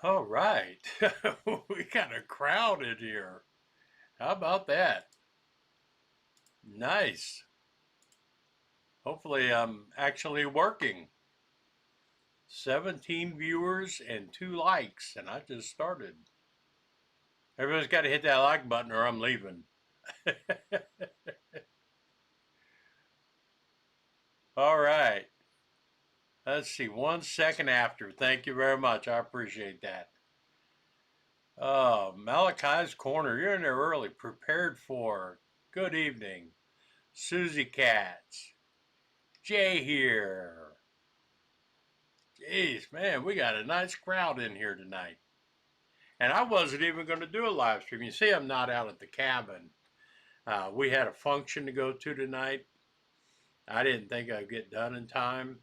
All right. We got a crowd in here. How about that? Nice. Hopefully, I'm actually working. 17 viewers and 2 likes, and I just started. Everybody's got to hit that like button or I'm leaving. All right. Let's see. 1 second after. Thank you very much. I appreciate that. Oh, Malachi's Corner. You're in there early. Prepared for. Good evening. Susie Katz. Jay here. Jeez, man, we got a nice crowd in here tonight. And I wasn't even going to do a live stream. You see, I'm not out at the cabin. We had a function to go to tonight. I didn't think I'd get done in time.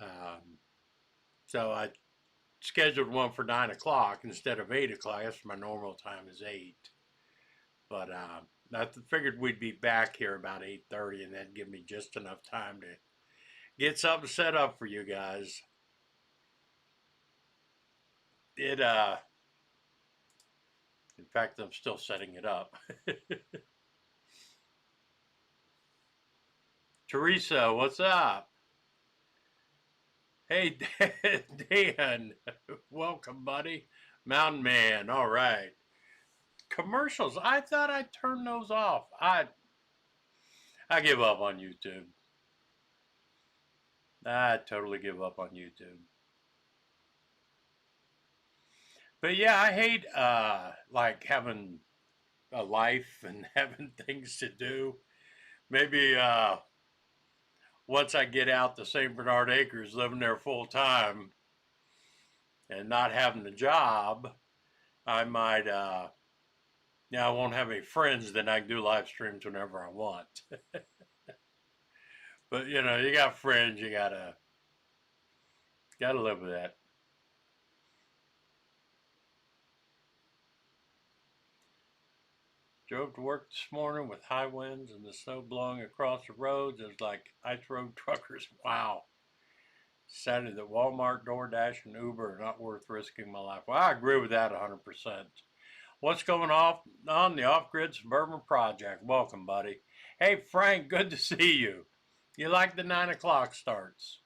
Um, so I scheduled one for 9 o'clock instead of 8 o'clock. That's my normal time is 8. But I figured we'd be back here about 8:30, and that'd give me just enough time to get something set up for you guys. It in fact, I'm still setting it up. Teresa, what's up? Hey, Dan, welcome, buddy. Mountain Man, all right. Commercials, I thought I'd turn those off. I give up on YouTube. I totally give up on YouTube. But yeah, I hate like having a life and having things to do. Maybe once I get out to St. Bernard Acres, living there full time and not having a job, I might, I won't have any friends, then I can do live streams whenever I want. But you know, you got friends, you gotta live with that. Drove to work this morning with high winds and the snow blowing across the roads. It was like ice road truckers. Wow. Decided that Walmart, DoorDash, and Uber are not worth risking my life. Well, I agree with that 100%. What's going on the Off-Grid Suburban Project? Welcome, buddy. Hey, Frank, good to see you. You like the 9 o'clock starts?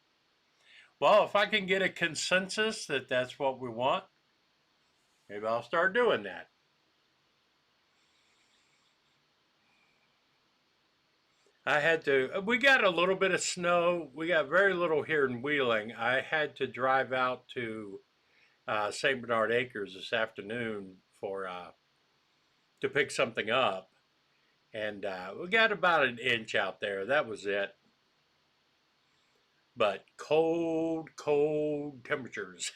Well, if I can get a consensus that that's what we want, maybe I'll start doing that. We got a little bit of snow. We got very little here in Wheeling. I had to drive out to St. Bernard Acres this afternoon to pick something up. And we got about an inch out there. That was it. But cold temperatures.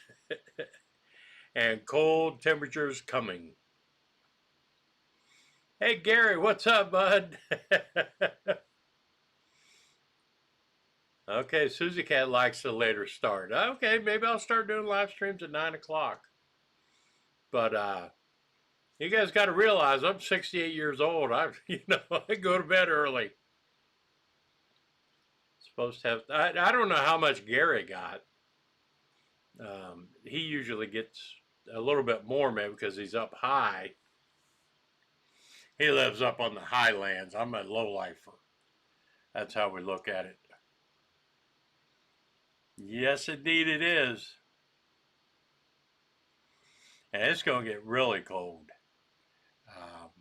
And cold temperatures coming. Hey, Gary, what's up, bud? Okay, Susie Cat likes the later start. Okay, maybe I'll start doing live streams at 9 o'clock. But you guys got to realize I'm 68 years old. I go to bed early. Supposed to have. I don't know how much Gary got. He usually gets a little bit more, maybe because he's up high. He lives up on the highlands. I'm a lowlifer. That's how we look at it. Yes, indeed it is. And it's going to get really cold. Um,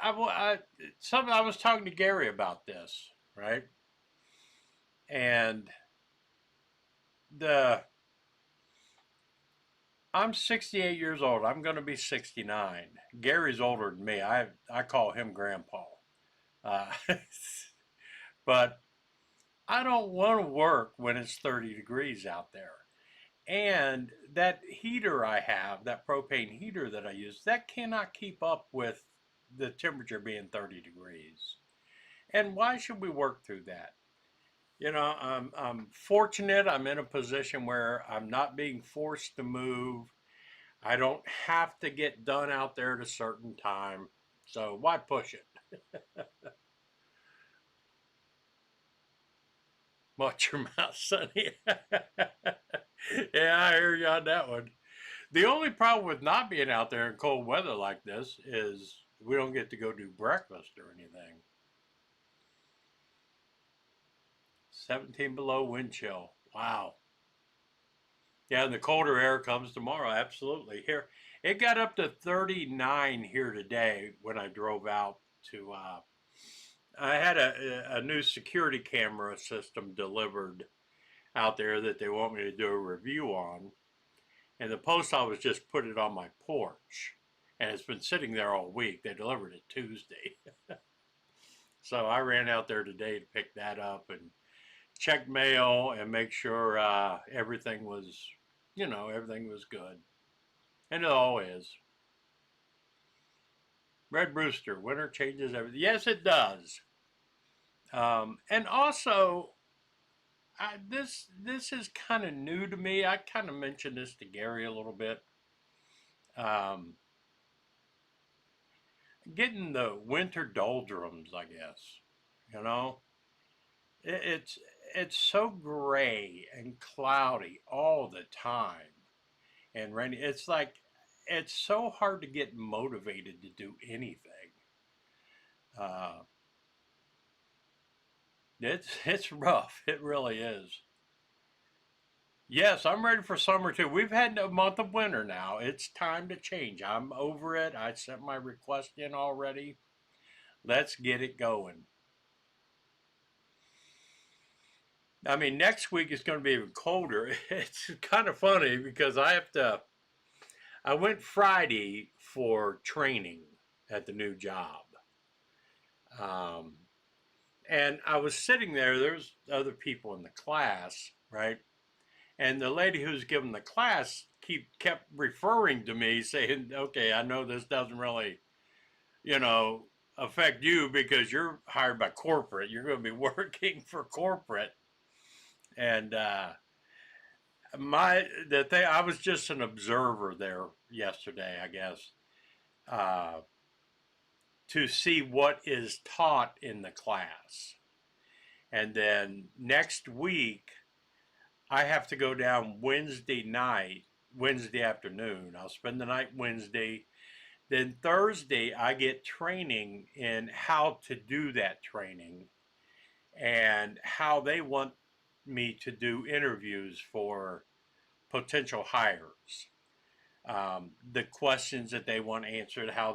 I was talking to Gary about this, right? And I'm 68 years old. I'm going to be 69. Gary's older than me. I call him Grandpa. Uh, but I don't want to work when it's 30 degrees out there. And that heater I have, that propane heater that I use, that cannot keep up with the temperature being 30 degrees. And why should we work through that? I'm fortunate. I'm in a position where I'm not being forced to move. I don't have to get done out there at a certain time. So why push it? Watch your mouth, Sonny. Yeah, I hear you on that one. The only problem with not being out there in cold weather like this is we don't get to go do breakfast or anything. 17 below wind chill. Wow. Yeah, and the colder air comes tomorrow. Absolutely. Here, it got up to 39 here today when I drove out to. I had a new security camera system delivered out there that they want me to do a review on, and the post office just put it on my porch, and it's been sitting there all week. They delivered it Tuesday, so I ran out there today to pick that up and check mail and make sure everything was, everything was good, and it all is. Red Rooster, winter changes everything. Yes, it does. And also, this is kind of new to me. I kind of mentioned this to Gary a little bit. Um, Getting the winter doldrums, I guess. You know, it, it's it's so gray and cloudy all the time and rainy. It's like it's so hard to get motivated to do anything. Uh, it's rough. It really is. Yes, I'm ready for summer too. We've had a month of winter now. It's time to change. I'm over it. I sent my request in already. Let's get it going. I mean, next week is going to be even colder. It's kind of funny because I went Friday for training at the new job. Um, and I was sitting there, there's other people in the class, right? And the lady who's giving the class kept referring to me saying, okay, I know this doesn't really, you know, affect you because you're hired by corporate. You're going to be working for corporate. And the thing, I was just an observer there yesterday, I guess, uh, to see what is taught in the class. And then next week, I have to go down Wednesday night, Wednesday afternoon. I'll spend the night Wednesday. Then Thursday, I get training in how to do that training and how they want me to do interviews for potential hires. The questions that they want answered, how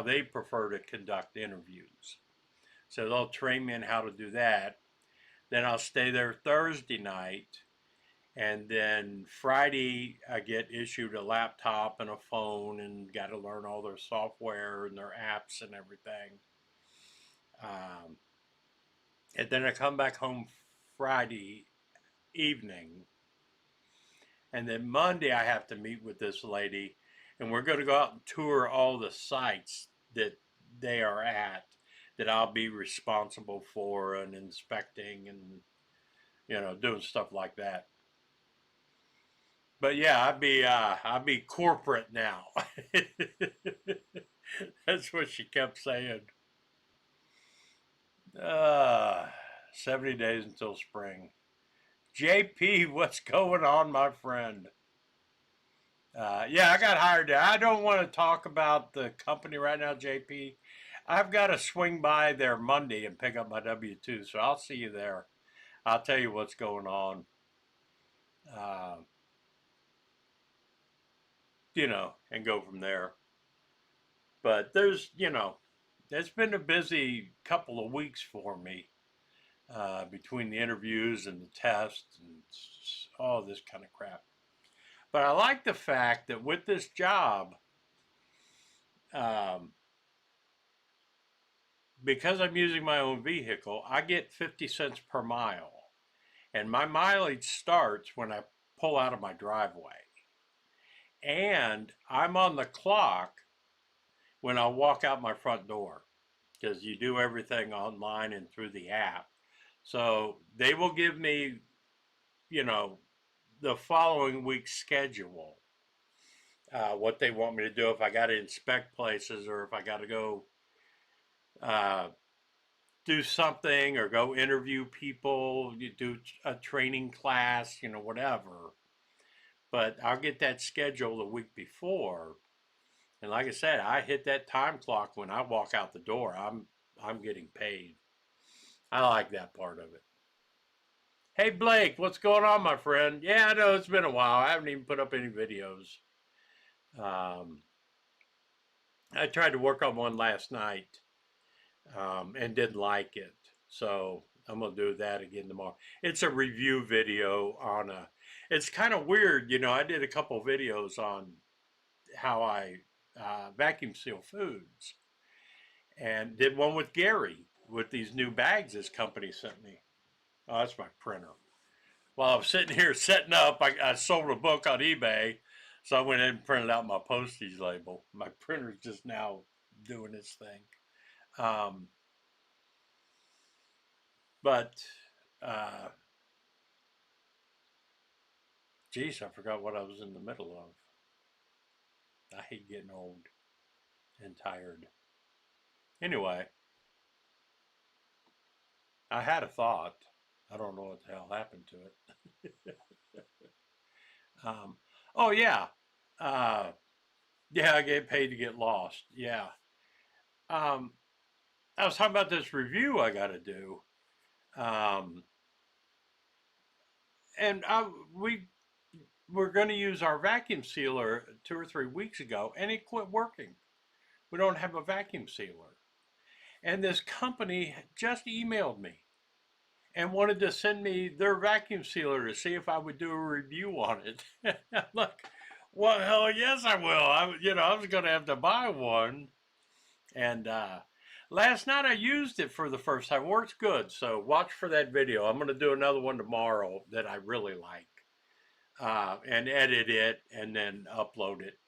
they prefer to conduct interviews. So they'll train me in how to do that. Then I'll stay there Thursday night, and then Friday I get issued a laptop and a phone and got to learn all their software and their apps and everything. Um, and then I come back home Friday evening, and then Monday I have to meet with this lady, and we're going to go out and tour all the sites that they are at, that I'll be responsible for and inspecting and doing stuff like that. But yeah, I'd be corporate now. That's what she kept saying. Uh, 70 days until spring. JP, what's going on, my friend? Yeah, I got hired there. I don't want to talk about the company right now, JP. I've got to swing by there Monday and pick up my W 2, so I'll see you there. I'll tell you what's going on. Uh, and go from there. But it's been a busy couple of weeks for me between the interviews and the tests and all this kind of crap. But I like the fact that with this job, um, because I'm using my own vehicle, I get 50 cents per mile. And my mileage starts when I pull out of my driveway. And I'm on the clock when I walk out my front door, because you do everything online and through the app. So they will give me, you know, the following week's schedule, what they want me to do, if I got to inspect places or if I got to go do something or go interview people, you do a training class, whatever. But I'll get that schedule the week before. And like I said, I hit that time clock when I walk out the door. I'm getting paid. I like that part of it. Hey Blake, what's going on, my friend? Yeah, I know it's been a while. I haven't even put up any videos. Um, I tried to work on one last night and didn't like it. So I'm going to do that again tomorrow. It's a review video on a, it's kind of weird. I did a couple videos on how I vacuum seal foods and did one with Gary with these new bags his company sent me. Oh, that's my printer. While I was sitting here setting up, I sold a book on eBay. So I went in and printed out my postage label. My printer's just now doing its thing. But, geez, I forgot what I was in the middle of. I hate getting old and tired. Anyway, I had a thought. I don't know what the hell happened to it. Oh, yeah. Yeah, I get paid to get lost. Yeah. I was talking about this review I got to do. And we were going to use our vacuum sealer 2 or 3 weeks ago, and it quit working. We don't have a vacuum sealer. And this company just emailed me and wanted to send me their vacuum sealer to see if I would do a review on it. I'm like, well, hell yes, I will. I was going to have to buy one. And last night I used it for the first time. Works good. So watch for that video. I'm going to do another one tomorrow that I really like and edit it and then upload it.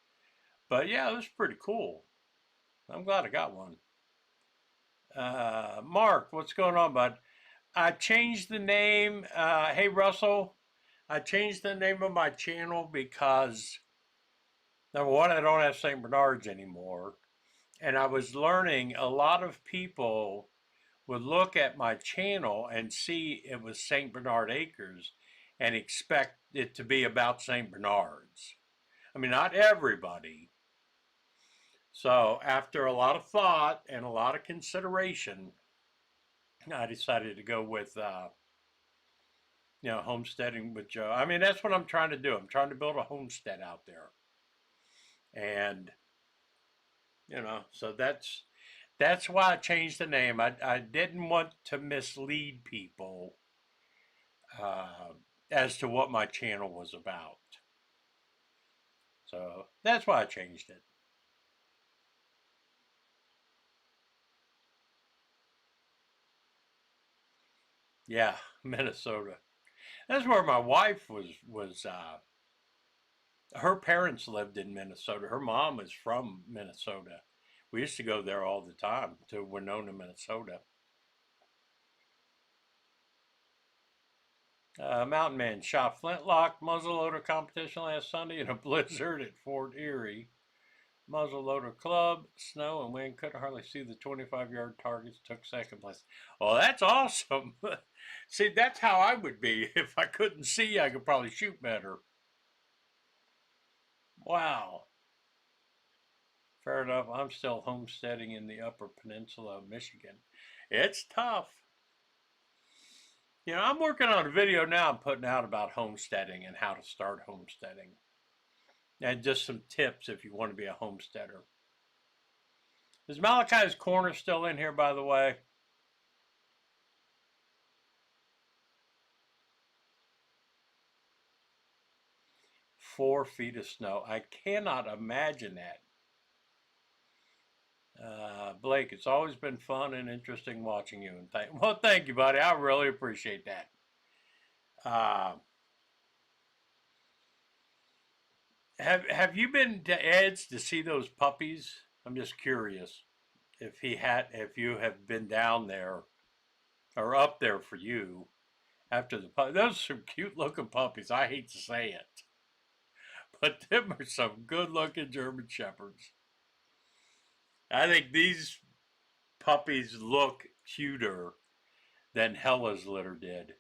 But yeah, it was pretty cool. I'm glad I got one. Mark, what's going on, bud? I changed the name. Hey, Russell, I changed the name of my channel because, number one, I don't have St. Bernards anymore. And I was learning a lot of people would look at my channel and see it was St. Bernard Acres and expect it to be about St. Bernards. I mean, not everybody. So after a lot of thought and a lot of consideration, I decided to go with, homesteading with Joe. I mean, that's what I'm trying to do. I'm trying to build a homestead out there. And, so that's why I changed the name. I didn't want to mislead people as to what my channel was about. So that's why I changed it. Yeah, Minnesota. That's where my wife was her parents lived in Minnesota. Her mom is from Minnesota. We used to go there all the time to Winona, Minnesota. Mountain Man shot flintlock muzzleloader competition last Sunday in a blizzard at Fort Erie. Muzzleloader club, snow and wind, couldn't hardly see the 25-yard targets, took second place. Well, that's awesome. See, that's how I would be. If I couldn't see, I could probably shoot better. Wow. Fair enough. I'm still homesteading in the Upper Peninsula of Michigan. It's tough. I'm working on a video now I'm putting out about homesteading and how to start homesteading. And just some tips if you want to be a homesteader. Is Malachi's Corner still in here, by the way? Four feet of snow. I cannot imagine that. Blake, it's always been fun and interesting watching you. And thank you, buddy. I really appreciate that. Have you been to Ed's to see those puppies? I'm just curious if you have been down there or up there for you after the puppy. Those are some cute looking puppies. I hate to say it, but them are some good looking German Shepherds. I think these puppies look cuter than Hella's litter did.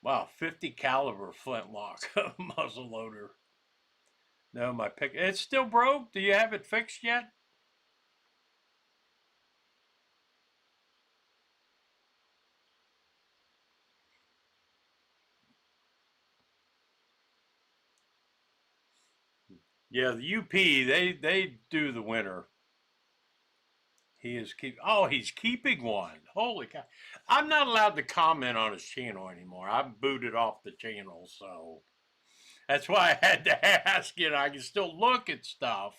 Wow, 50 caliber flintlock muzzle loader. No, my pick. It's still broke. Do you have it fixed yet? Yeah, the UP, they do the winter. He is he's keeping one. Holy cow. I'm not allowed to comment on his channel anymore. I'm booted off the channel, so that's why I had to ask. I can still look at stuff,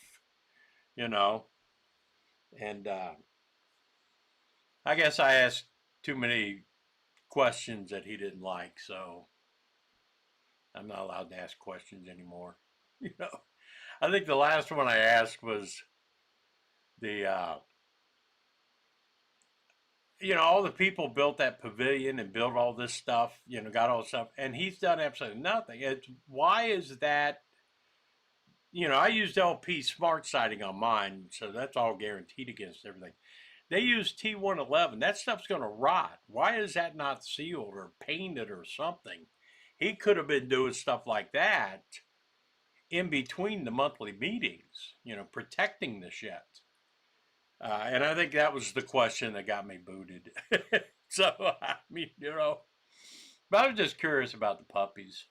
you know. And I guess I asked too many questions that he didn't like, so I'm not allowed to ask questions anymore. I think the last one I asked was the all the people built that pavilion and built all this stuff, got all this stuff, and he's done absolutely nothing. Why is that? I used LP smart siding on mine, so that's all guaranteed against everything. They use T111. That stuff's going to rot. Why is that not sealed or painted or something? He could have been doing stuff like that in between the monthly meetings, protecting the shit. And I think that was the question that got me booted. So, I mean, but I was just curious about the puppies.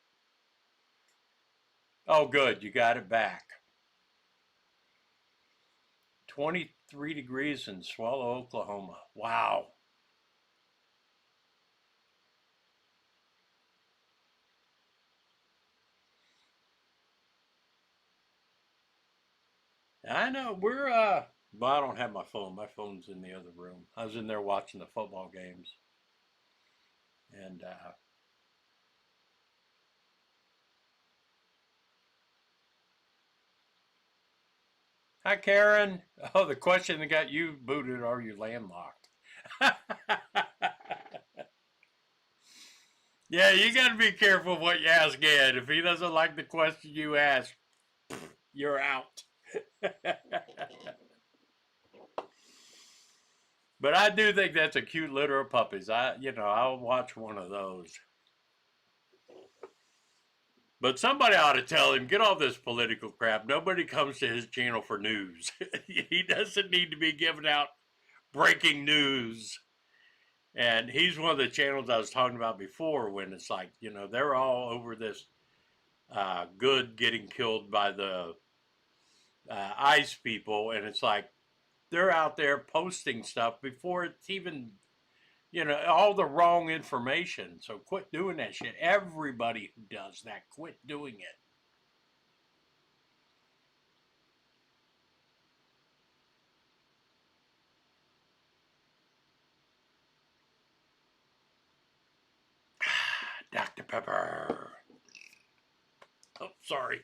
Oh, good. You got it back. 23 degrees in Swallow, Oklahoma. Wow. I know. Well, I don't have my phone. My phone's in the other room. I was in there watching the football games. And, hi, Karen. Oh, the question that got you booted, are you landlocked? Yeah, you got to be careful what you ask Ed. If he doesn't like the question you ask, you're out. But I do think that's a cute litter of puppies. I'll watch one of those. But somebody ought to tell him, get all this political crap. Nobody comes to his channel for news. He doesn't need to be giving out breaking news. And he's one of the channels I was talking about before when it's like, they're all over this good getting killed by the ICE people. And it's like, they're out there posting stuff before it's even, all the wrong information. So quit doing that shit. Everybody who does that, quit doing it. Dr. Pepper. Oh, sorry.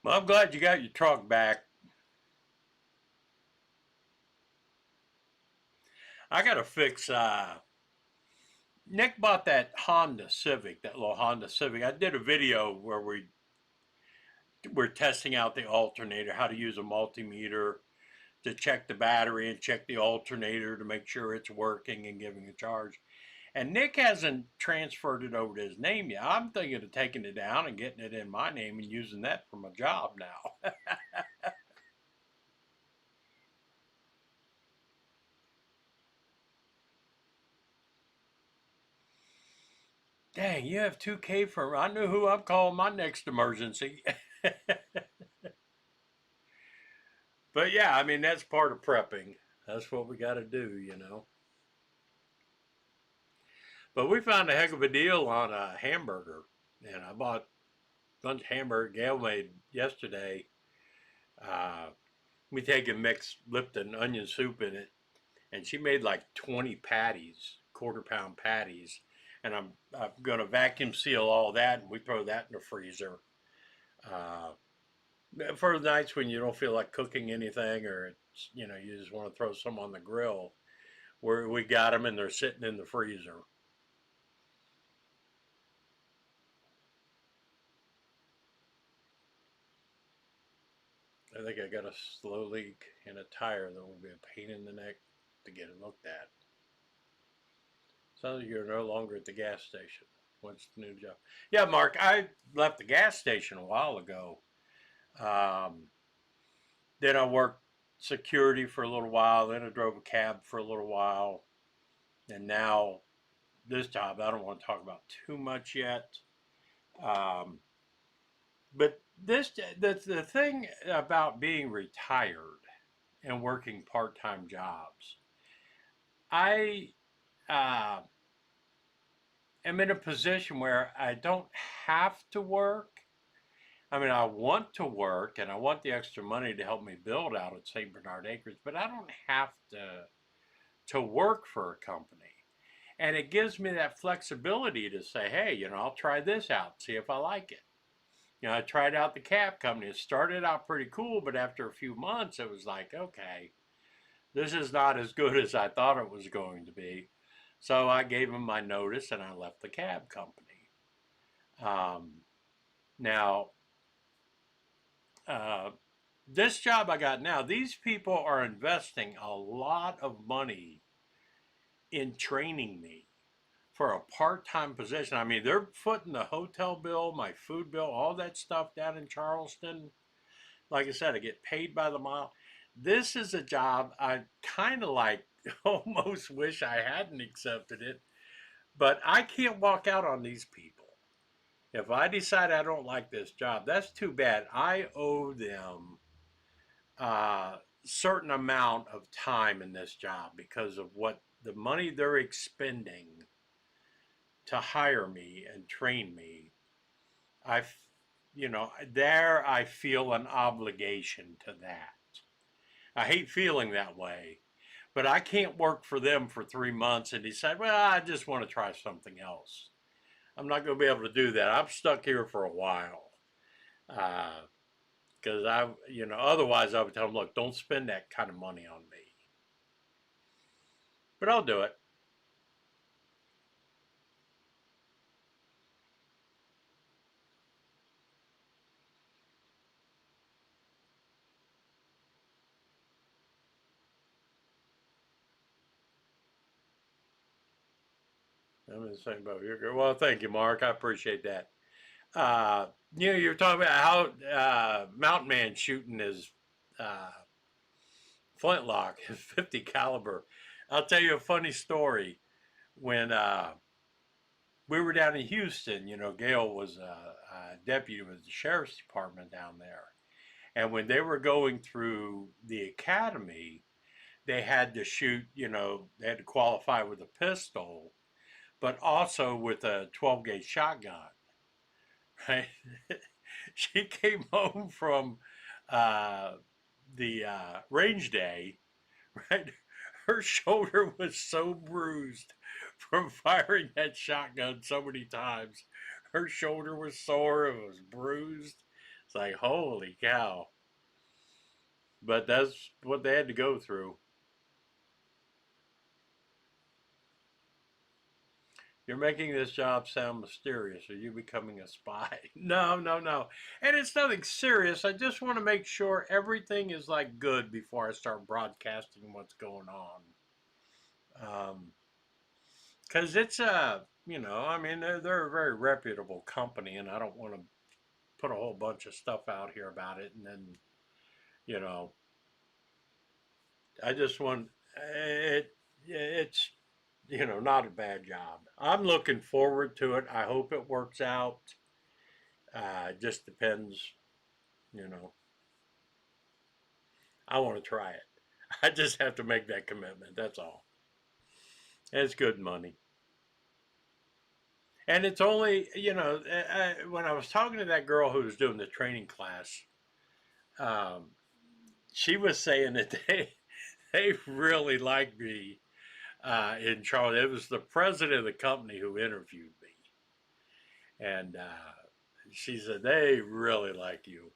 Well, I'm glad you got your truck back. I got to fix, Nick bought that Honda Civic, that little Honda Civic. I did a video where we're testing out the alternator, how to use a multimeter to check the battery and check the alternator to make sure it's working and giving a charge. And Nick hasn't transferred it over to his name yet. I'm thinking of taking it down and getting it in my name and using that for my job now. Dang, you have 2K for, I know who I'm calling my next emergency. But yeah, I mean, that's part of prepping. That's what we got to do. But we found a heck of a deal on a hamburger. And I bought a bunch of hamburger Gail made yesterday. We take and mix Lipton onion soup in it. And she made like 20 patties, quarter-pound patties. And I'm going to vacuum seal all that, and we throw that in the freezer. For nights when you don't feel like cooking anything, or it's, you just want to throw some on the grill, where we got them and they're sitting in the freezer. I think I got a slow leak in a tire that will be a pain in the neck to get it looked at. So you're no longer at the gas station. What's the new job? Yeah, Mark, I left the gas station a while ago. Um, then I worked security for a little while. Then I drove a cab for a little while. And now this job, I don't want to talk about too much yet. Um, but the thing about being retired and working part-time jobs, I uh, am in a position where I don't have to work. I mean, I want to work and I want the extra money to help me build out at St. Bernard Acres, but I don't have to work for a company. And it gives me that flexibility to say, hey, I'll try this out, see if I like it. I tried out the cab company. It started out pretty cool, but after a few months, it was like, okay, this is not as good as I thought it was going to be. So I gave them my notice and I left the cab company. Now, uh, this job I got now, these people are investing a lot of money in training me for a part-time position. I mean, they're footing the hotel bill, my food bill, all that stuff down in Charleston. Like I said, I get paid by the mile. This is a job I kind of like almost wish I hadn't accepted it, but I can't walk out on these people. If I decide I don't like this job, that's too bad. I owe them a certain amount of time in this job because of what the money they're expending to hire me and train me. I, there I feel an obligation to that. I hate feeling that way, but I can't work for them for 3 months and decide, well, I just want to try something else. I'm not going to be able to do that. I'm stuck here for a while. Because otherwise I would tell them, look, don't spend that kind of money on me. But I'll do it. I'm in the same boat. Well, thank you, Mark. I appreciate that. Uh, you're talking about how Mountain Man shooting his uh, flintlock, his 50 caliber. I'll tell you a funny story. When we were down in Houston, Gail was a deputy with the sheriff's department down there. And when they were going through the academy, they had to shoot, they had to qualify with a pistol, but also with a 12 gauge shotgun, right? She came home from uh, the range day, right? Her shoulder was so bruised from firing that shotgun so many times. Her shoulder was sore, it was bruised. It's like, holy cow. But that's what they had to go through. You're making this job sound mysterious. Are you becoming a spy? No, no, no. And it's nothing serious. I just want to make sure everything is like good before I start broadcasting what's going on. Because it's I mean, they're a very reputable company, and I don't want to put a whole bunch of stuff out here about it, and then, you know, I just want it. It's not a bad job. I'm looking forward to it. I hope it works out. It just depends, you know. I want to try it. I just have to make that commitment. That's all. And it's good money. And it's only, when I was talking to that girl who was doing the training class, um, she was saying that they really liked me in Charlotte. It was the president of the company who interviewed me. And she said, they really like you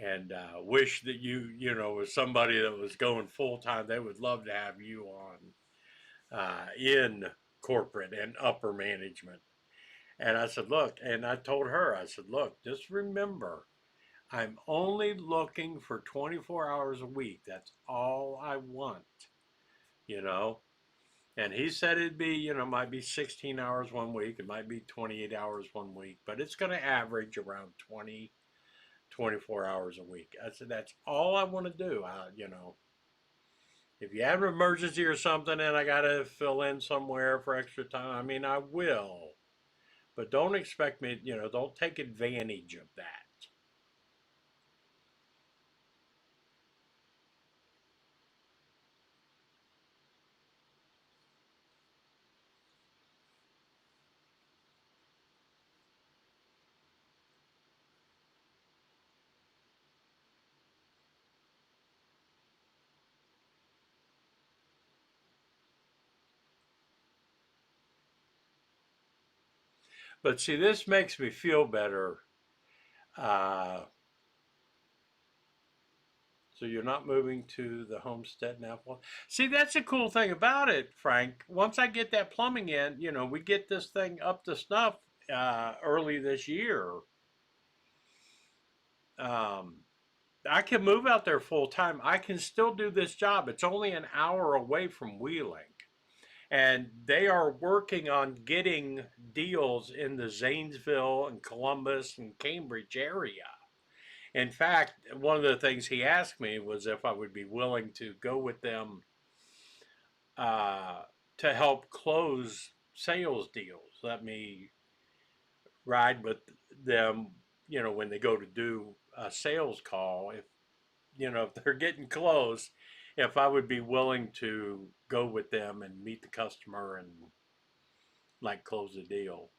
and wish that was somebody that was going full time. They would love to have you on in corporate and upper management. And I said, look, and I told her, I said, look, just remember, I'm only looking for 24 hours a week. That's all I want, you know. And he said it'd be, might be 16 hours one week, it might be 28 hours one week, but it's going to average around 20, 24 hours a week. I said, that's all I want to do. If you have an emergency or something and I got to fill in somewhere for extra time, I mean, I will. But don't expect me, don't take advantage of that. But see, this makes me feel better. Uh, so you're not moving to the Homestead now? See, that's the cool thing about it, Frank. Once I get that plumbing in, we get this thing up to snuff early this year. Um, I can move out there full time. I can still do this job. It's only an hour away from Wheeling. And they are working on getting deals in the Zanesville and Columbus and Cambridge area. In fact, one of the things he asked me was if I would be willing to go with them uh, to help close sales deals. Let me ride with them, when they go to do a sales call. If they're getting close, if I would be willing to go with them and meet the customer and like close the deal.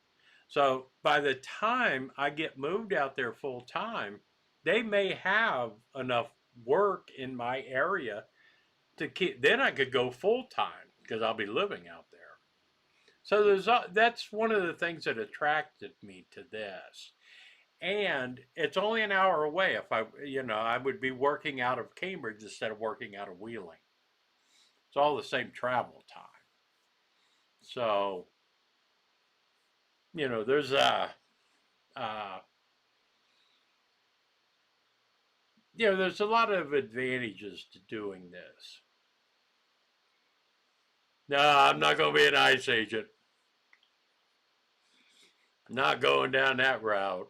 So by the time I get moved out there full time, they may have enough work in my area to keep. Then I could go full time because I'll be living out there. So that's one of the things that attracted me to this. And it's only an hour away. If I would be working out of Cambridge instead of working out of Wheeling. It's all the same travel time. So, there's uh, there's a lot of advantages to doing this. No, I'm not going to be an ICE agent. Not going down that route.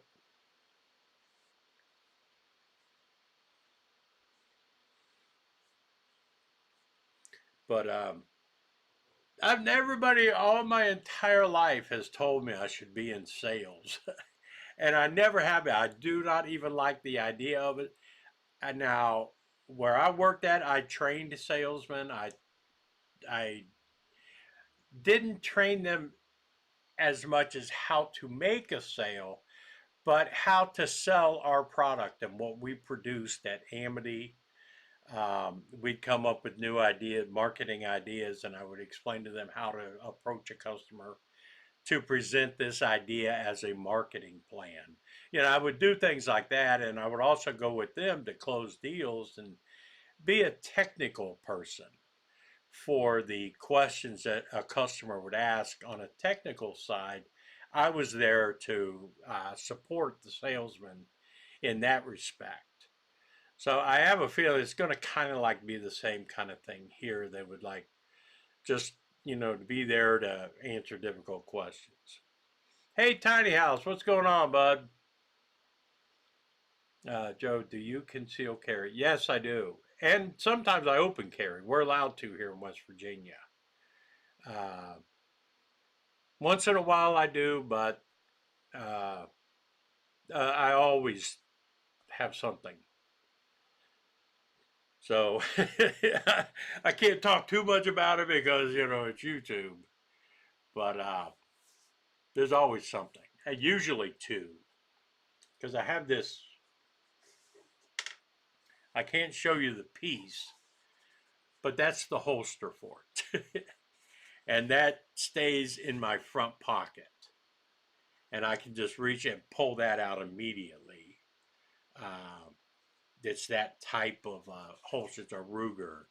But everybody, all my entire life has told me I should be in sales. And I never have. I do not even like the idea of it. And now, where I worked at, I trained salesmen. I didn't train them as much as how to make a sale, but how to sell our product and what we produced at Amity. We'd come up with new ideas, marketing ideas, and I would explain to them how to approach a customer to present this idea as a marketing plan. I would do things like that, and I would also go with them to close deals and be a technical person for the questions that a customer would ask on a technical side. I was there to support the salesman in that respect. So I have a feeling it's going to kind of like be the same kind of thing here. They would like just, to be there to answer difficult questions. Hey, Tiny House, what's going on, bud? Joe, do you conceal carry? Yes, I do. And sometimes I open carry. We're allowed to here in West Virginia. Uh, Once in a while I do, but uh, I always have something. So I can't talk too much about it because, it's YouTube. But there's always something. Usually two. Because I have this, I can't show you the piece, but that's the holster for it. And that stays in my front pocket. And I can just reach and pull that out immediately. Um, it's that type of holster. It's a Ruger.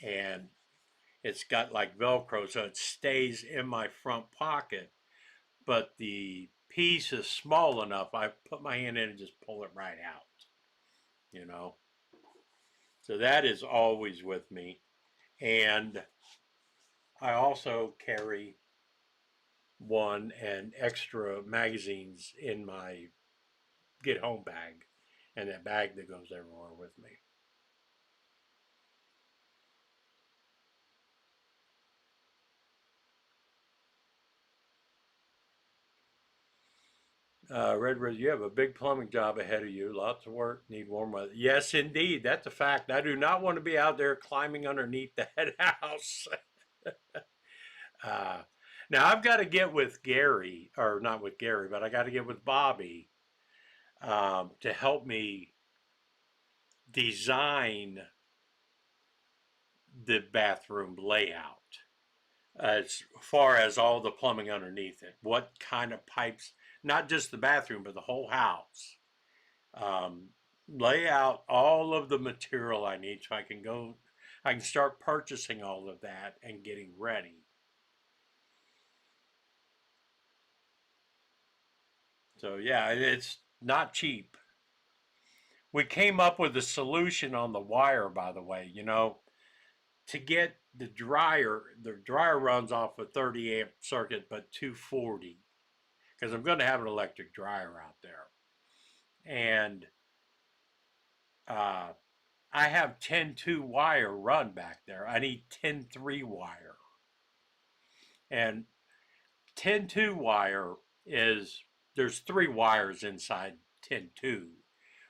And it's got like Velcro, so it stays in my front pocket. But the piece is small enough, I put my hand in and just pull it right out. you know. So that is always with me. And I also carry one and extra magazines in my get home bag and that bag that goes everywhere with me. Red Rose, you have a big plumbing job ahead of you. Lots of work, need warm weather. Yes, indeed. That's a fact. I do not want to be out there climbing underneath the head house. uh, Now, I've got to get with Gary, or not with Gary, but I got to get with Bobby to help me design the bathroom layout as far as all the plumbing underneath it. What kind of pipes, not just the bathroom, but the whole house. Um, Lay out all of the material I need so I can start purchasing all of that and getting ready. So, yeah, it's not cheap. We came up with a solution on the wire, by the way, to get the dryer runs off a 30 amp circuit, but 240, because I'm going to have an electric dryer out there. And uh, I have 10-2 wire run back there. I need 10-3 wire. And 10-2 wire there's 3 wires inside 10-2.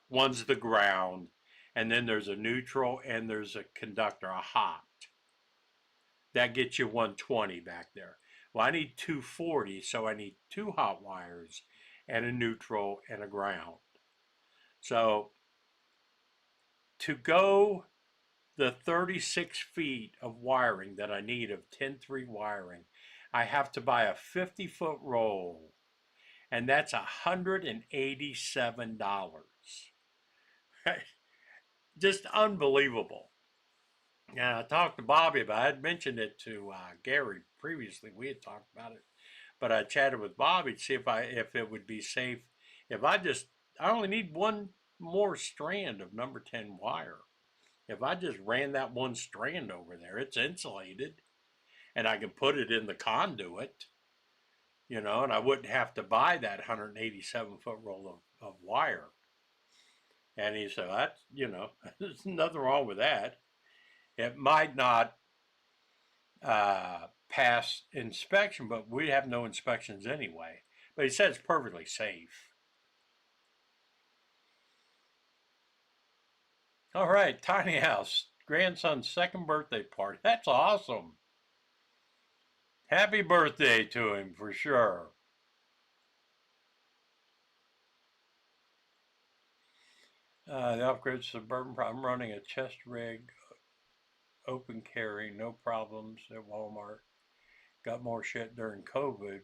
One's the ground, and then there's a neutral, and there's a conductor, a hot. That gets you 120 back there. Well, I need 240, so I need 2 hot wires and a neutral and a ground. So to go the 36 feet of wiring that I need of 10-3 wiring, I have to buy a 50-foot roll, and that's $187. Just unbelievable. And I talked to Bobby about it. I had mentioned it to Gary previously. We had talked about it, but I chatted with Bobby to see if it would be safe if I only need one more strand of number 10 wire. If I just ran that one strand over there, it's insulated, and I can put it in the conduit, and I wouldn't have to buy that 187-foot roll of wire. And he said, there's nothing wrong with that. It might not pass inspection, but we have no inspections anyway. But he said it's perfectly safe. All right, tiny house, grandson's second birthday party. That's awesome. Happy birthday to him for sure. The off-grid suburban problem, running a chest rig, open carry, no problems at Walmart. Got more shit during COVID,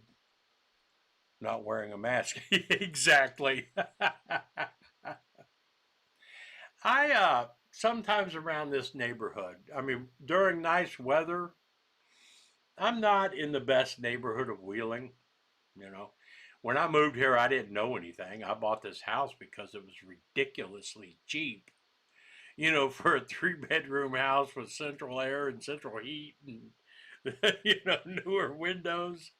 not wearing a mask. Exactly. I sometimes around this neighborhood, I mean, during nice weather, I'm not in the best neighborhood of Wheeling, you know. When I moved here, I didn't know anything. I bought this house because it was ridiculously cheap, for a 3-bedroom house with central air and central heat and, newer windows.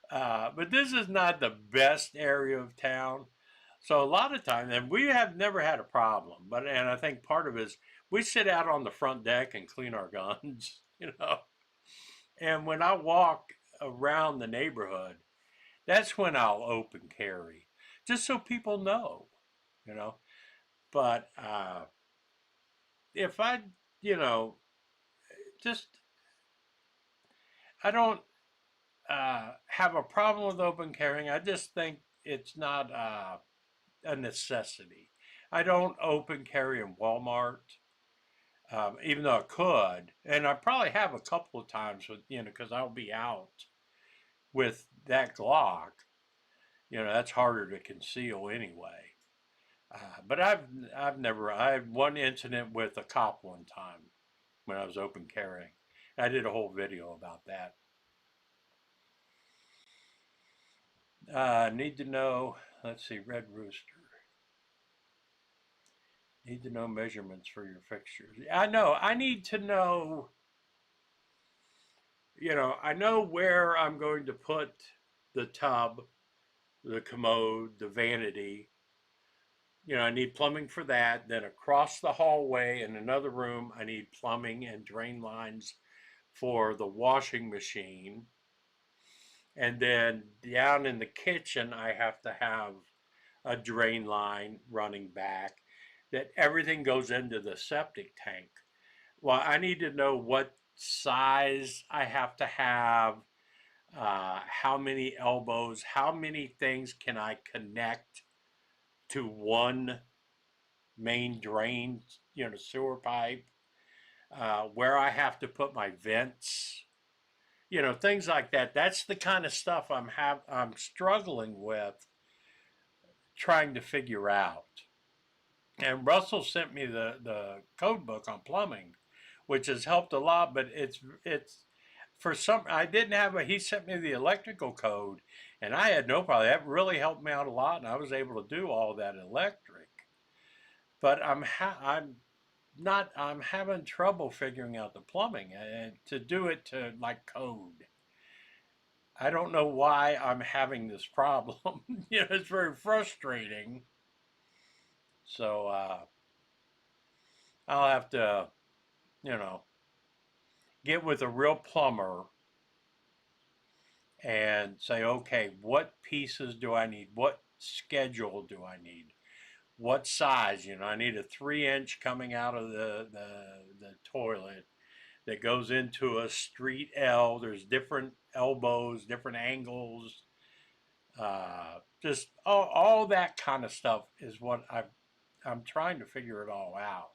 But this is not the best area of town. So a lot of times, and we have never had a problem, and I think part of it is we sit out on the front deck and clean our guns, And when I walk around the neighborhood, that's when I'll open carry, just so people know, you know. But if I, you know, just I don't have a problem with open carrying. I just think it's not a necessity. I don't open carry in Walmart, even though I could, and I probably have a couple of times with because I'll be out with that Glock. That's harder to conceal anyway. But I had one incident with a cop one time when I was open carrying. I did a whole video about that. Need to know. Let's see, Red Rooster. Need to know measurements for your fixtures. I know. I need to know, I know where I'm going to put the tub, the commode, the vanity. I need plumbing for that. Then across the hallway in another room, I need plumbing and drain lines for the washing machine. And then down in the kitchen, I have to have a drain line running back that everything goes into the septic tank. Well, I need to know what size I have to have, how many elbows, how many things can I connect to one main drain, sewer pipe, where I have to put my vents, things like that. That's the kind of stuff I'm struggling with trying to figure out. And Russell sent me the code book on plumbing, which has helped a lot, but it's for some I didn't have he sent me the electrical code and I had no problem. That really helped me out a lot and I was able to do all that electric. But I'm having trouble figuring out the plumbing and to do it to like code. I don't know why I'm having this problem. It's very frustrating. So I'll have to, you know, get with a real plumber and say, okay, what pieces do I need? What schedule do I need? What size? I need a 3-inch coming out of the toilet that goes into a street L. There's different elbows, different angles, just all that kind of stuff is what I'm trying to figure it all out.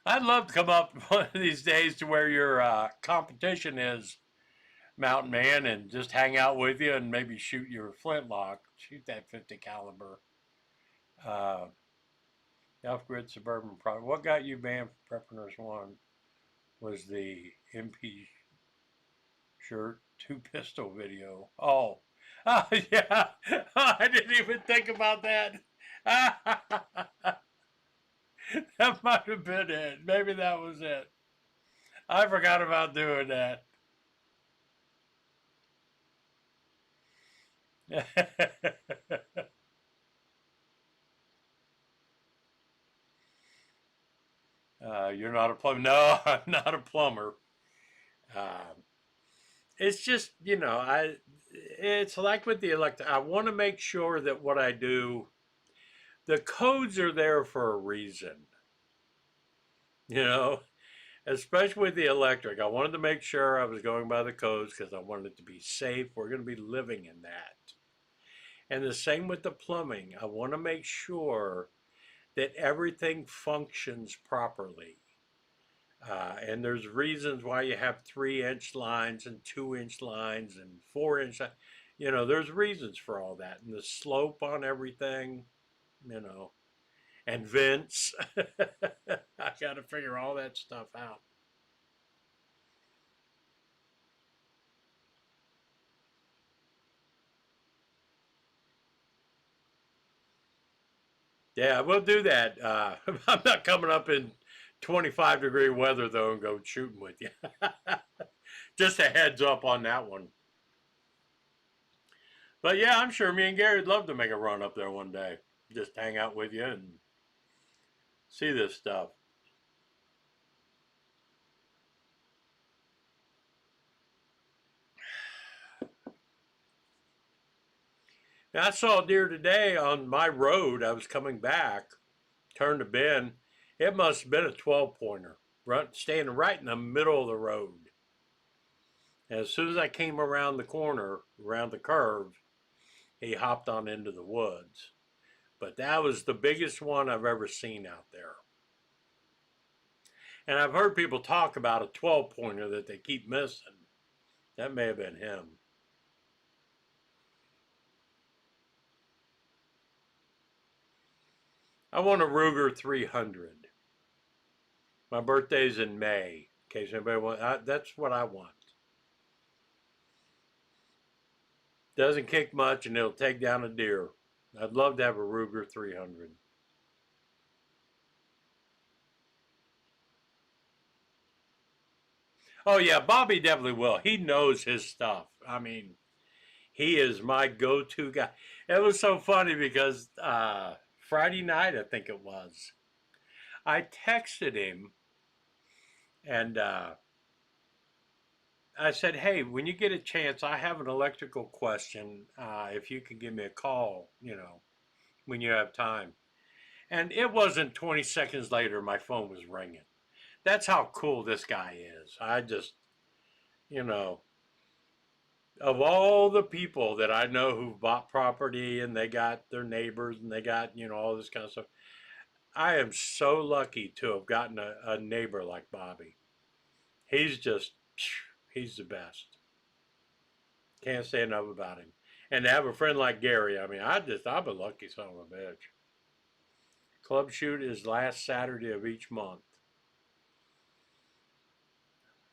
I'd love to come up one of these days to where your competition is Mountain Man and just hang out with you and maybe shoot your flintlock, shoot that 50 caliber. Uh, Off-grid suburban product. What got you banned from Preppers One was the MP shirt 2 pistol video. Oh, oh yeah. I didn't even think about that. That might have been it. Maybe that was it. I forgot about doing that. You're not a plumber. No, I'm not a plumber. Um, it's just, it's like with the electric. I want to make sure that what I do, the codes are there for a reason. You know, especially with the electric. I wanted to make sure I was going by the codes because I wanted it to be safe. We're going to be living in that. And the same with the plumbing. I want to make sure that everything functions properly. And there's reasons why you have 3-inch lines and 2-inch lines and 4-inch. There's reasons for all that. And the slope on everything, and vents. I got to figure all that stuff out. Yeah, we'll do that. I'm not coming up in 25-degree weather though and go shooting with you. Just a heads up on that one. But yeah, I'm sure me and Gary'd love to make a run up there one day. Just hang out with you and see this stuff. Now, I saw a deer today on my road. I was coming back, turned a bend. It must have been a 12-pointer, standing right in the middle of the road. And as soon as I came around the corner, around the curve, he hopped on into the woods. But that was the biggest one I've ever seen out there. And I've heard people talk about a 12-pointer that they keep missing. That may have been him. I want a Ruger 300. My birthday's in May. In case anybody wants, that's what I want. Doesn't kick much and it'll take down a deer. I'd love to have a Ruger 300. Oh yeah, Bobby definitely will. He knows his stuff. I mean, he is my go-to guy. It was so funny because Friday night, I think it was, I texted him and I said, "Hey, when you get a chance, I have an electrical question. If you can give me a call, when you have time." And it wasn't 20 seconds later, my phone was ringing. That's how cool this guy is. I just, you know, of all the people that I know who've bought property and they got their neighbors and they got, all this kind of stuff, I am so lucky to have gotten a neighbor like Bobby. He's just, he's the best. Can't say enough about him. And to have a friend like Gary, I mean, I'm a lucky son of a bitch. Club shoot is last Saturday of each month.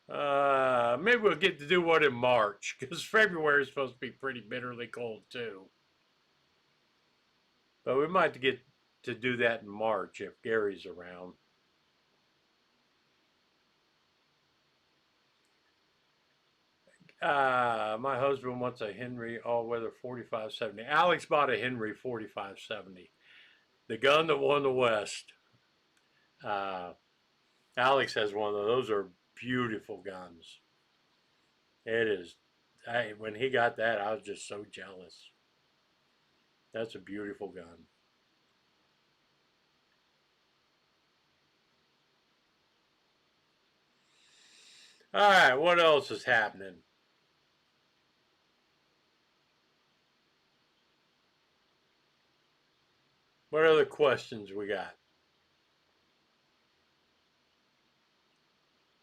Maybe we'll get to do one in March because February is supposed to be pretty bitterly cold too. But we might get to do that in March if Gary's around. My husband wants a Henry all-weather 4570. Alex bought a Henry 4570, the gun that won the West. Uh, Alex has one of those. Those are beautiful guns. It is. When he got that, I was just so jealous. That's a beautiful gun. All right, what else is happening? What other questions we got?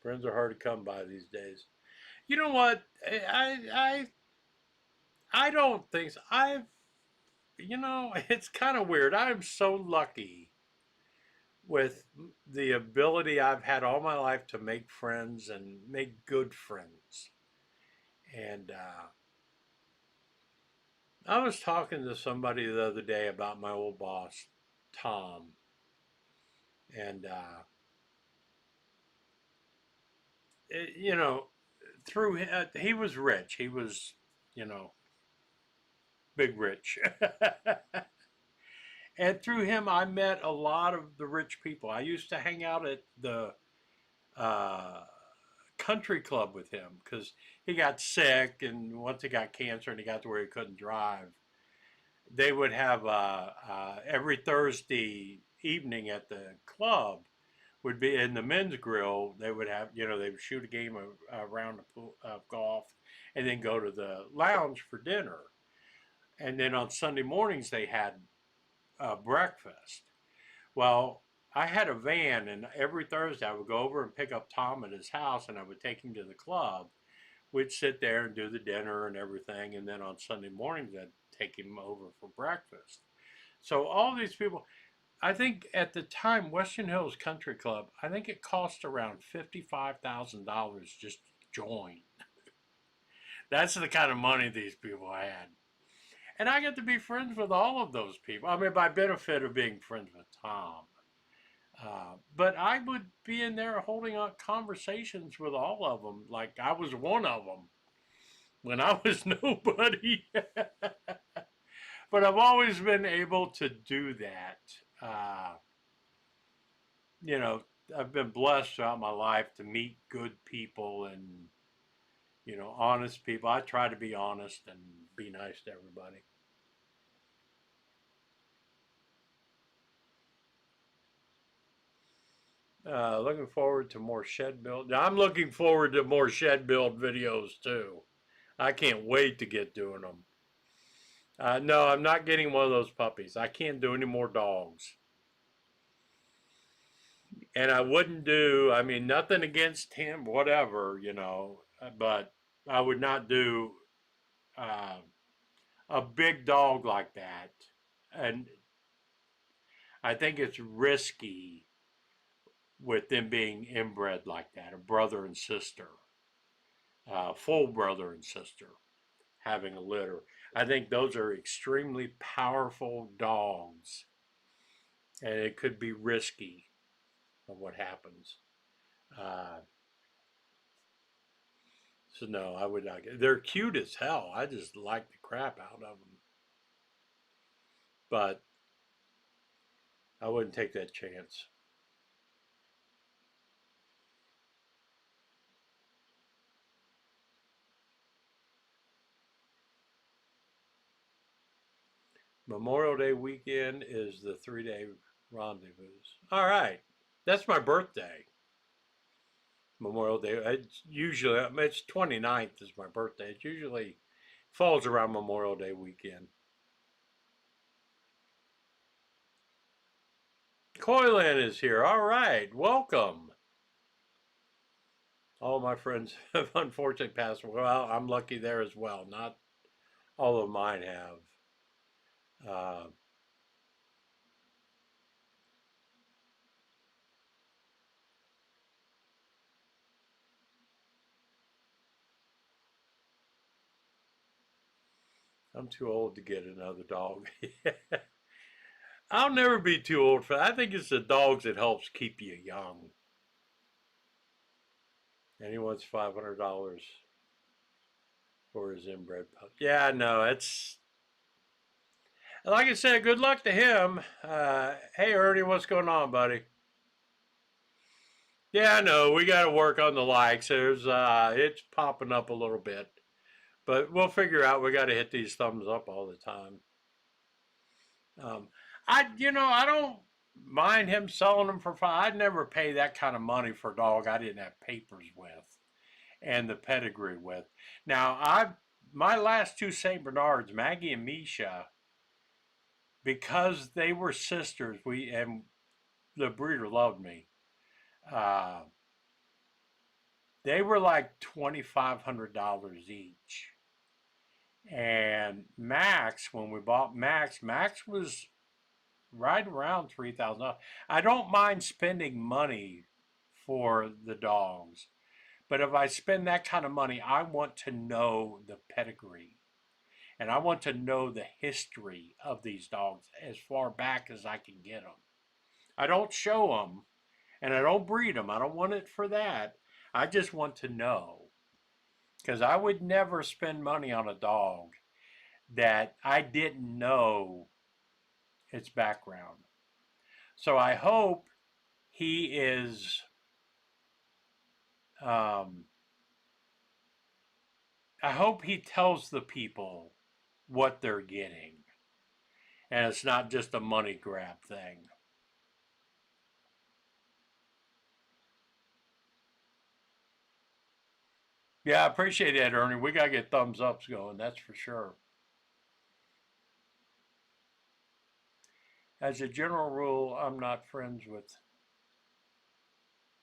Friends are hard to come by these days. You know what? I don't think so. It's kind of weird. I'm so lucky with the ability I've had all my life to make friends and make good friends. And I was talking to somebody the other day about my old boss, Tom, and it, through he was rich. He was, you know, big rich. And through him, I met a lot of the rich people. I used to hang out at the uh, country club with him because he got sick, and once he got cancer and he got to where he couldn't drive, they would have every Thursday evening at the club would be in the men's grill. They would have, they would shoot a game of round of golf, and then go to the lounge for dinner. And then on Sunday mornings they had breakfast. Well, I had a van, and every Thursday I would go over and pick up Tom at his house, and I would take him to the club. We'd sit there and do the dinner and everything, and then on Sunday mornings I'd take him over for breakfast. So all these people, I think at the time Western Hills Country Club, I think it cost around $55,000 just to join. That's the kind of money these people had. And I get to be friends with all of those people. I mean, by benefit of being friends with Tom. But I would be in there holding up conversations with all of them, like I was one of them when I was nobody. But I've always been able to do that. Uh, you know, I've been blessed throughout my life to meet good people and, honest people. I try to be honest and be nice to everybody. Looking forward to more shed build. I'm looking forward to more shed build videos too. I can't wait to get doing them. No, I'm not getting one of those puppies. I can't do any more dogs. And I wouldn't do, I mean, nothing against him, whatever, but I would not do uh, a big dog like that. And I think it's risky with them being inbred like that, a brother and sister, full brother and sister having a litter. I think those are extremely powerful dogs, and it could be risky of what happens. Uh, so no, I would not get. They're cute as hell. I just like the crap out of them, but I wouldn't take that chance. Memorial Day weekend is the 3 day rendezvous. All right, that's my birthday. Memorial Day. It's usually it's 29th is my birthday. It usually falls around Memorial Day weekend. Coyland is here. All right, welcome. All my friends have unfortunately passed away. Well, I'm lucky there as well. Not all of mine have. Uh, I'm too old to get another dog. I'll never be too old for that. I think it's the dogs that helps keep you young. And he wants $500 for his inbred pup. Yeah, no, it's like I said. Good luck to him. Hey, Ernie, what's going on, buddy? Yeah, I know we got to work on the likes. It's popping up a little bit, but we'll figure out. We got to hit these thumbs up all the time. Um, I don't mind him selling them for fun. I'd never pay that kind of money for a dog I didn't have papers with and the pedigree with. Now, my last two Saint Bernards, Maggie and Misha, because they were sisters, and the breeder loved me. Uh, they were like $2,500 each. And Max, when we bought Max was right around $3,000. I don't mind spending money for the dogs, but if I spend that kind of money, I want to know the pedigree and I want to know the history of these dogs as far back as I can get them. I don't show them and I don't breed them. I don't want it for that. I just want to know because I would never spend money on a dog that I didn't know its background. So he is, um, I hope he tells the people what they're getting. And it's not just a money grab thing. Yeah, I appreciate that, Ernie. We got to get thumbs ups going, that's for sure. As a general rule, I'm not friends with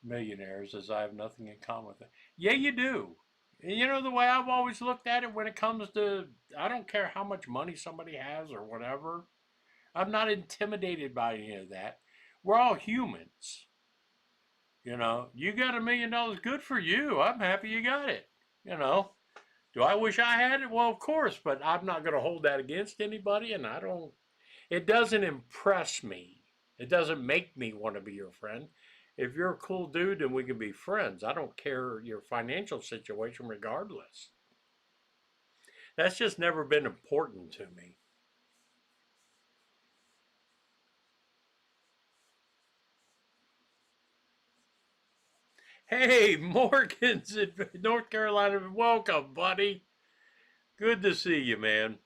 millionaires as I have nothing in common with them. Yeah, you do. You know, the way I've always looked at it when it comes to, I don't care how much money somebody has or whatever. I'm not intimidated by any of that. We're all humans. You know, you got $1 million, good for you. I'm happy you got it. You know, do I wish I had it? Well, of course, but I'm not going to hold that against anybody, and it doesn't impress me. It doesn't make me want to be your friend. If you're a cool dude, then we can be friends. I don't care your financial situation, regardless. That's just never been important to me. Hey, Morgan's in North Carolina. Welcome, buddy. Good to see you, man.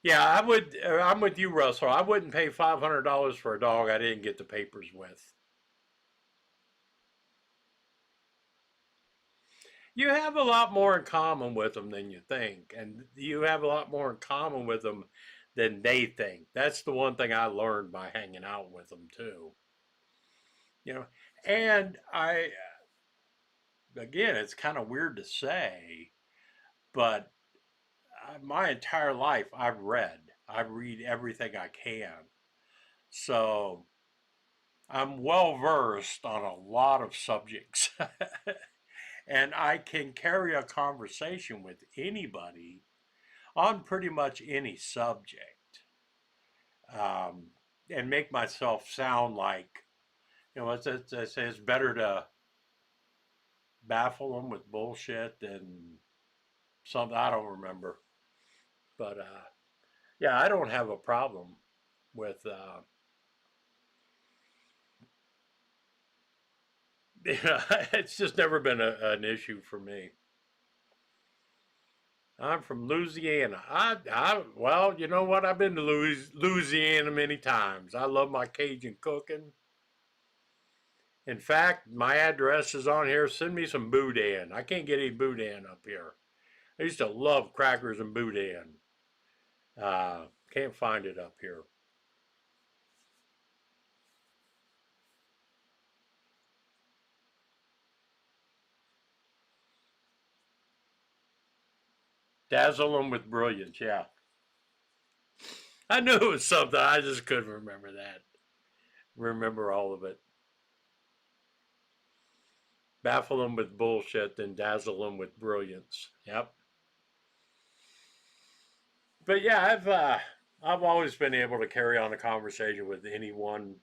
Yeah, I would. I'm with you, Russell. I wouldn't pay $500 for a dog I didn't get the papers with. You have a lot more in common with them than you think, and you have a lot more in common with them than they think. That's the one thing I learned by hanging out with them too. You know, and again, it's kind of weird to say, but my entire life I've read. I read everything I can. So I'm well versed on a lot of subjects. And I can carry a conversation with anybody on pretty much any subject, um, and make myself sound like, I say it's better to baffle them with bullshit than something I don't remember. But yeah, I don't have a problem with, it's just never been an issue for me. I'm from Louisiana. Well, you know what? I've been to Louisiana many times. I love my Cajun cooking. In fact, my address is on here. Send me some boudin. I can't get any boudin up here. I used to love crackers and boudin. Can't find it up here. Dazzle them with brilliance. Yeah, I knew it was something. I just couldn't remember that. Remember all of it. Baffle them with bullshit, then dazzle them with brilliance. Yep. But yeah, I've always been able to carry on a conversation with anyone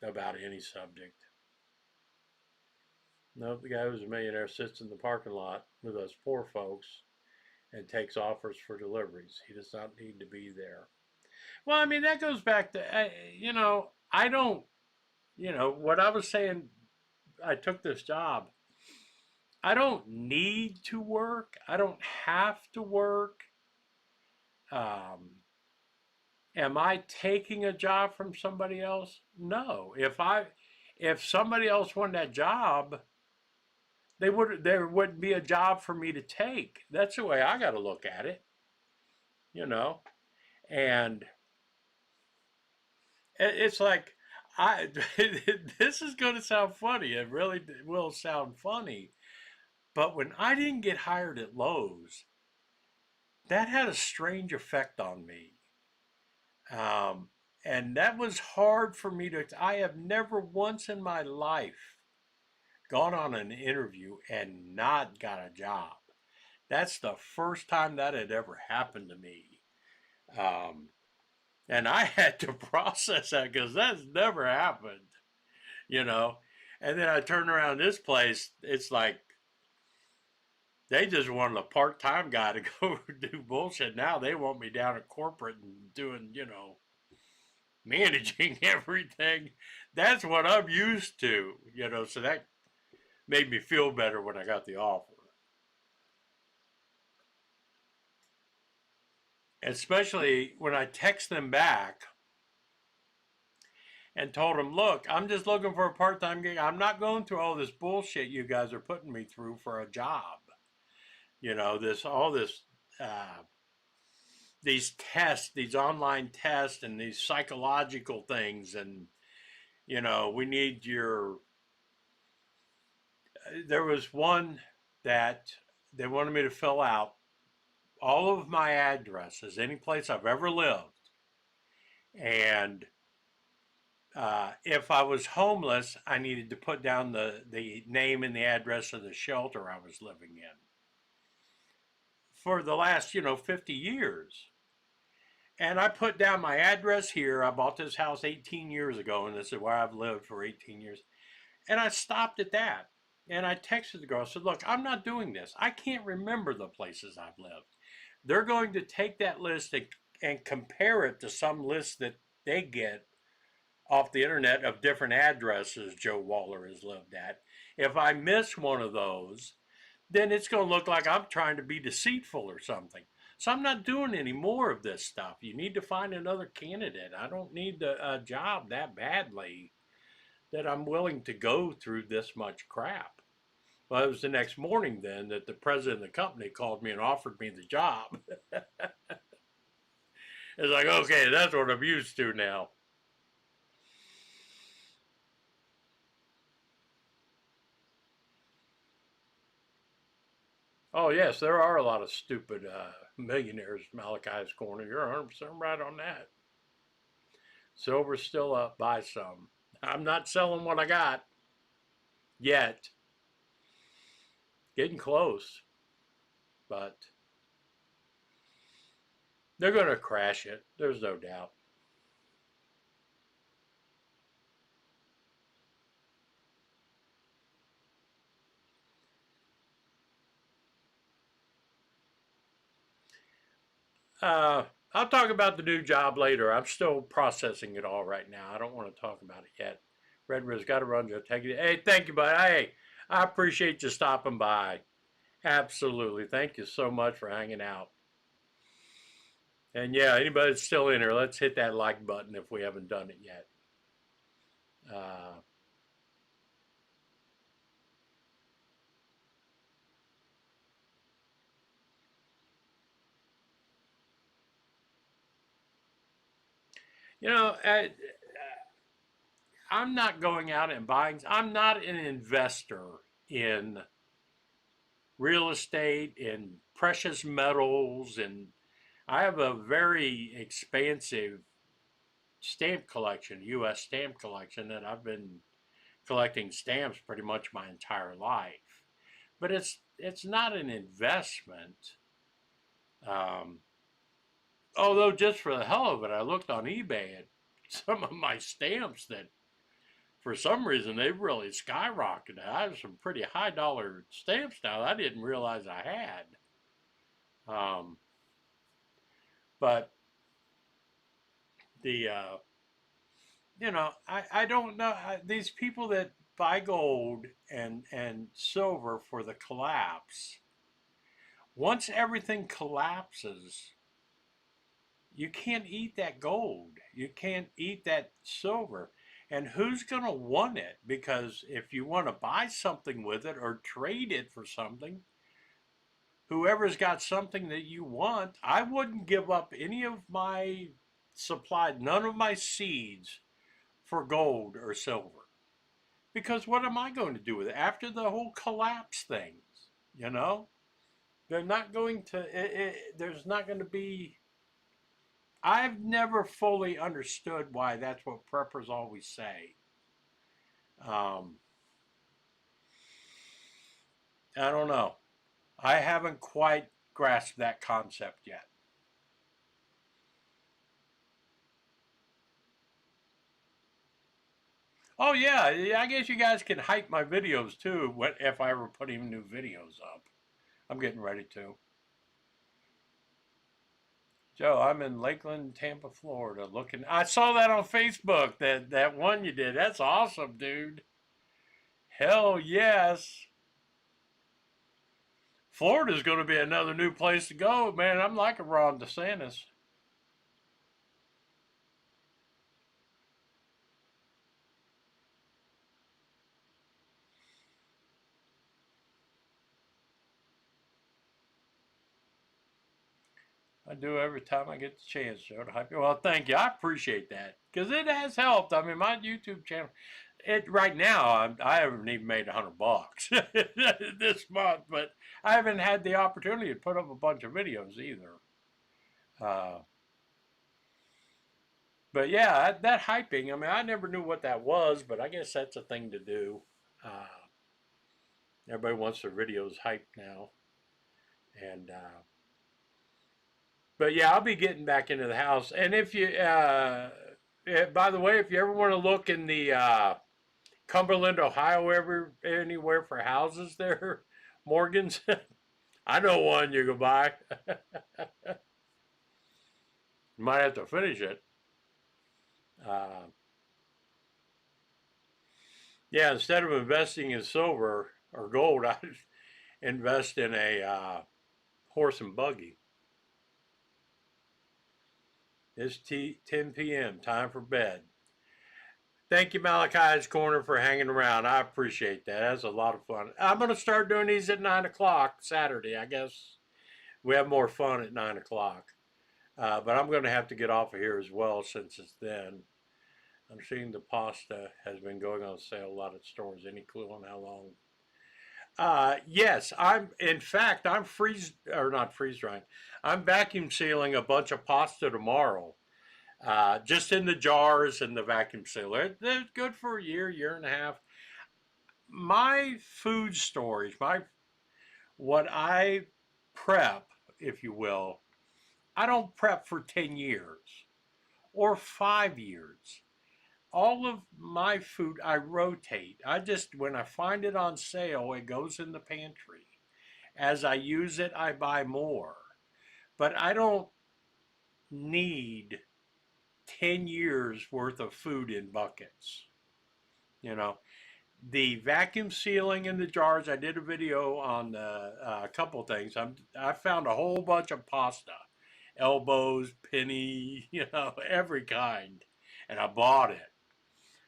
about any subject. No, the guy who's a millionaire sits in the parking lot with us poor folks and takes offers for deliveries. He does not need to be there. Well, I mean, that goes back to, I don't, what I was saying, I took this job. I don't need to work. I don't have to work. Um, am I taking a job from somebody else? No. If somebody else won that job, there wouldn't be a job for me to take. That's the way I got to look at it, you know. And it's like I this is going to sound funny. It really will sound funny. But when I didn't get hired at Lowe's, that had a strange effect on me. Um, and that was hard for me to. I have never once in my life gone on an interview and not got a job. That's the first time that had ever happened to me. Um, and I had to process that because that's never happened, you know. And then I turned around this place, it's like they just wanted a part time guy to go do bullshit. Now they want me down at corporate and doing, managing everything. That's what I'm used to, so that made me feel better when I got the offer. Especially when I text them back and told them, look, I'm just looking for a part time gig. I'm not going through all this bullshit you guys are putting me through for a job. All this, uh, these tests, these online tests, and these psychological things. And, we need your. There was one that they wanted me to fill out all of my addresses, any place I've ever lived. And if I was homeless, I needed to put down the name and the address of the shelter I was living in for the last, 50 years. And I put down my address here. I bought this house 18 years ago, and this is where I've lived for 18 years. And I stopped at that. And I texted the girl, I said, look, I'm not doing this. I can't remember the places I've lived. They're going to take that list and compare it to some list that they get off the internet of different addresses Joe Waller has lived at. If I miss one of those, then it's going to look like I'm trying to be deceitful or something. So I'm not doing any more of this stuff. You need to find another candidate. I don't need a job that badly that I'm willing to go through this much crap. Well, it was the next morning then that the president of the company called me and offered me the job. It's like, okay, that's what I'm used to now. Oh, yes, there are a lot of stupid millionaires in Malachi's Corner. You're 100% right on that. Silver's still up by some. I'm not selling what I got yet. Getting close, but they're going to crash it. There's no doubt. Uh, I'll talk about the new job later. I'm still processing it all right now. I don't want to talk about it yet. Red Riz got to run, Joe. Take it. Hey, thank you, bud. Hey, I appreciate you stopping by. Absolutely. Thank you so much for hanging out. And yeah, anybody that's still in here, let's hit that like button if we haven't done it yet. Uh, you know, I'm not going out and buying. I'm not an investor in real estate, in precious metals, and I have a very expansive stamp collection, U.S. stamp collection, that I've been collecting stamps pretty much my entire life. But it's not an investment. Um, Although just for the hell of it, I looked on eBay at some of my stamps that for some reason they've really skyrocketed. I have some pretty high dollar stamps now I didn't realize I had. Um, but the I don't know these people that buy gold and silver for the collapse. Once everything collapses, you can't eat that gold. You can't eat that silver. And who's going to want it? Because if you want to buy something with it or trade it for something, whoever's got something that you want, I wouldn't give up any of my supply, none of my seeds for gold or silver. Because what am I going to do with it after the whole collapse thing? You know, they're not going to, there's not going to be, I've never fully understood why that's what preppers always say. Um, I don't know. I haven't quite grasped that concept yet. Oh yeah, I guess you guys can hype my videos too. If I ever put even new videos up? I'm getting ready to. Joe, I'm in Lakeland, Tampa, Florida. Looking, I saw that on Facebook. That one you did. That's awesome, dude. Hell yes. Florida's going to be another new place to go, man. I'm like a Ron DeSantis. I do every time I get the chance, Joe, to hype you. Well, thank you. I appreciate that because it has helped. I mean, my YouTube channel, it right now I haven't even made $100 this month, but I haven't had the opportunity to put up a bunch of videos either. Uh, but yeah, that hyping. I mean, I never knew what that was, but I guess that's a thing to do. Uh, Everybody wants their videos hyped now, and but yeah, I'll be getting back into the house. And if you, by the way, if you ever want to look in the Cumberland, Ohio, anywhere for houses there, Morgan's, I know one you can buy. You might have to finish it. Uh, yeah, instead of investing in silver or gold, I'd invest in a horse and buggy. It's 10 p.m. Time for bed. Thank you, Malachi's Corner, for hanging around. I appreciate that. That's a lot of fun. I'm going to start doing these at 9 o'clock Saturday. I guess we have more fun at 9 o'clock. But I'm going to have to get off of here as well since it's then. I'm seeing the pasta has been going on sale a lot of stores. Any clue on how long? Yes, in fact, I'm not freeze drying. I'm vacuum sealing a bunch of pasta tomorrow. Just in the jars and the vacuum sealer. They're good for a year, year and a half. My food storage, what I prep, if you will, I don't prep for 10 years or 5 years. All of my food I rotate. When I find it on sale, it goes in the pantry. As I use it, I buy more. But I don't need 10 years worth of food in buckets. You know, the vacuum sealing in the jars, I did a video on a couple things. I found a whole bunch of pasta, elbows, penny, every kind, and I bought it.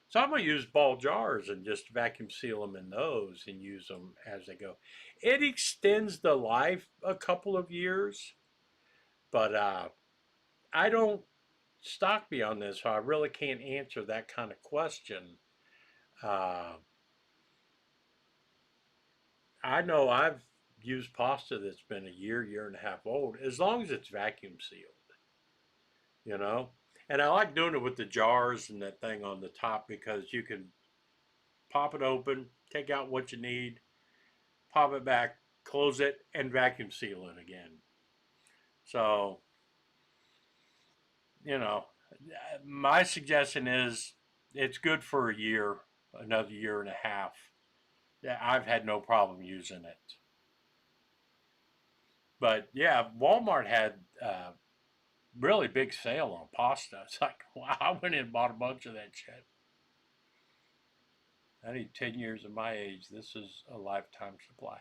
So I'm gonna use ball jars and just vacuum seal them in those and use them as they go. It extends the life a couple of years, but I don't stock beyond this, so I really can't answer that kind of question. Uh, I know I've used pasta that's been a year, year and a half old, as long as it's vacuum sealed, you know? And I like doing it with the jars and that thing on the top because you can pop it open, take out what you need, pop it back, close it, and vacuum seal it again. So, you know, my suggestion is it's good for a year, another year and a half. Yeah, I've had no problem using it. But yeah, Walmart had really big sale on pasta. It's like, wow, I went in and bought a bunch of that shit. I need 10 years of my age. This is a lifetime supply.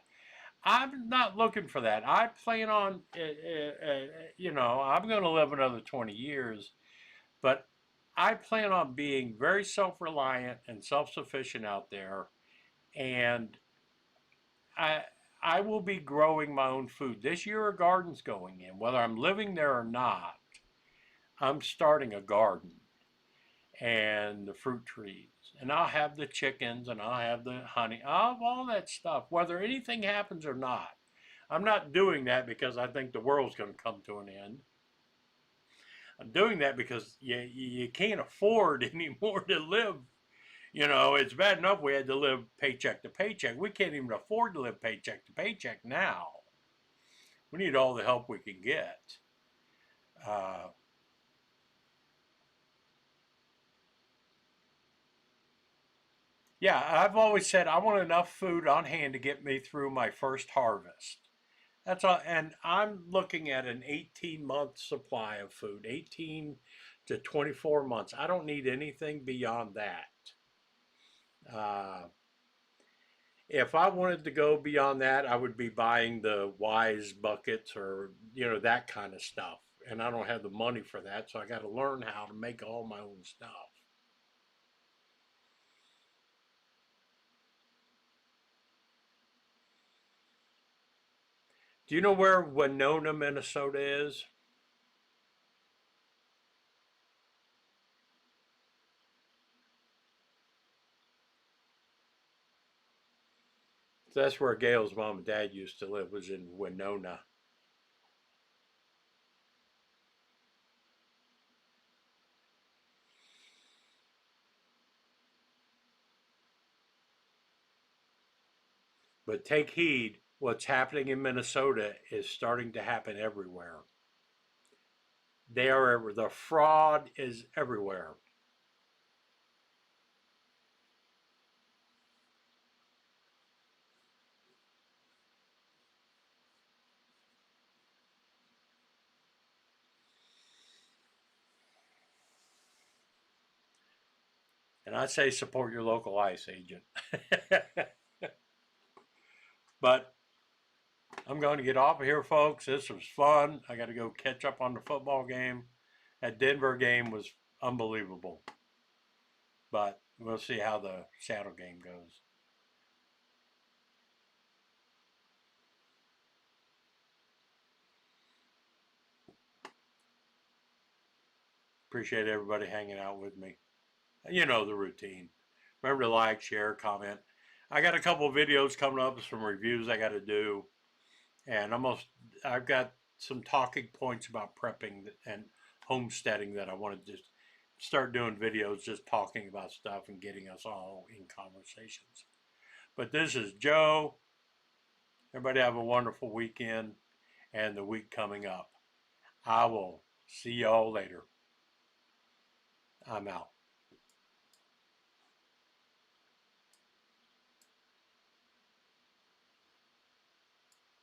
I'm not looking for that. I plan on, I'm going to live another 20 years, but I plan on being very self reliant and self sufficient out there. And I, I will be growing my own food. This year, a garden's going in. Whether I'm living there or not, I'm starting a garden and the fruit trees. And I'll have the chickens and I'll have the honey. I'll have all that stuff, whether anything happens or not. I'm not doing that because I think the world's going to come to an end. I'm doing that because you can't afford anymore to live. It's bad enough we had to live paycheck to paycheck. We can't even afford to live paycheck to paycheck now. We need all the help we can get. Uh, yeah, I've always said I want enough food on hand to get me through my first harvest. That's all, and I'm looking at an 18-month supply of food, 18 to 24 months. I don't need anything beyond that. Uh, if I wanted to go beyond that, I would be buying the Wise buckets or that kind of stuff. And I don't have the money for that, so I got to learn how to make all my own stuff. Do you know where Winona, Minnesota is? That's where Gail's mom and dad used to live, was in Winona. But take heed, what's happening in Minnesota is starting to happen everywhere. The fraud is everywhere. And I say support your local ICE agent. But I'm going to get off of here, folks. This was fun. I got to go catch up on the football game. That Denver game was unbelievable. But we'll see how the Seattle game goes. Appreciate everybody hanging out with me. You know the routine. Remember to like, share, comment. I got a couple of videos coming up, some reviews I got to do, and I've got some talking points about prepping and homesteading that I want to just start doing videos, just talking about stuff and getting us all in conversations. But this is Joe. Everybody have a wonderful weekend and the week coming up. I will see y'all later. I'm out.